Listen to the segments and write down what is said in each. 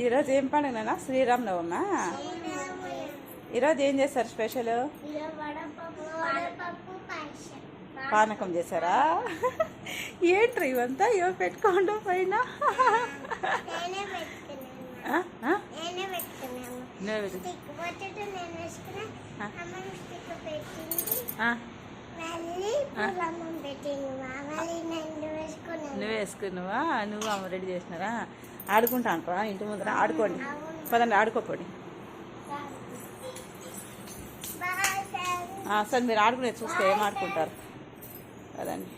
ఈరోజు ఏం పండుగనా? శ్రీరామనవమా? ఈరోజు ఏం చేస్తారు స్పెషల్? పానకం చేశారా? ఏంట్రీ ఇవంతా ఇవ పెట్టుకోండు పైన. నువ్వు వేసుకున్నావా? నువ్వు అమ్మ రెడీ చేసినారా? ఆడుకుంటా అంటారా ఇంటి ముందర? ఆడుకోండి, పదండి ఆడుకోపోండి. సరే మీరు ఆడుకునేది చూస్తే ఏం ఆడుకుంటారు కదండి.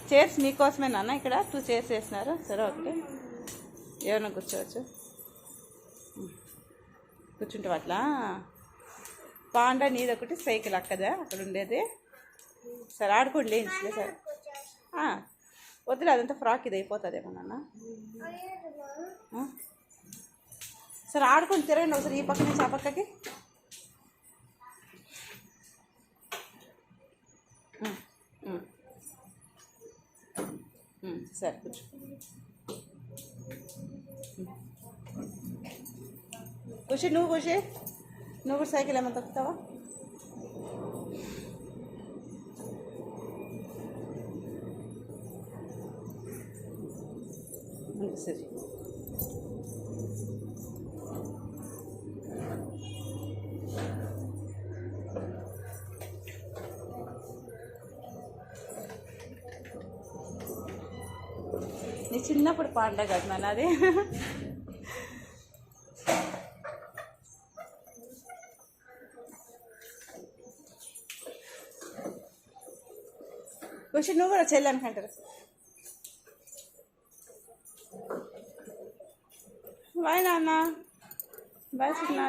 చైర్స్ మీకోసమే నాన్న, ఇక్కడ 2 చైర్స్ వేసినారు. సరే ఓకే, ఏమైనా కూర్చోవచ్చు. కూర్చుంటే అట్లా పాండా నీదొకటి, సైకిల్ అక్కదా అక్కడ ఉండేది. సరే ఆడుకోండి సరే. వద్దులే, అదంతా ఫ్రాక్ ఇది అయిపోతుందేమో నాన్న. సరే ఆడుకొని తిరగండి ఒకసారి, ఈ పక్క నుంచి ఆ పక్కకి. సరే కూర్చో. ఖుషి నువ్వు కూడా సైకిల్ ఏమైనా తొక్కుతావా? సరే నీ చిన్నప్పుడు పాండ కదా నాన్న అది. ఖుషి నువ్వు కూడా చెల్లి అనుకుంటారు. బాయ్ నాన్న, బాయ్ చిన్న.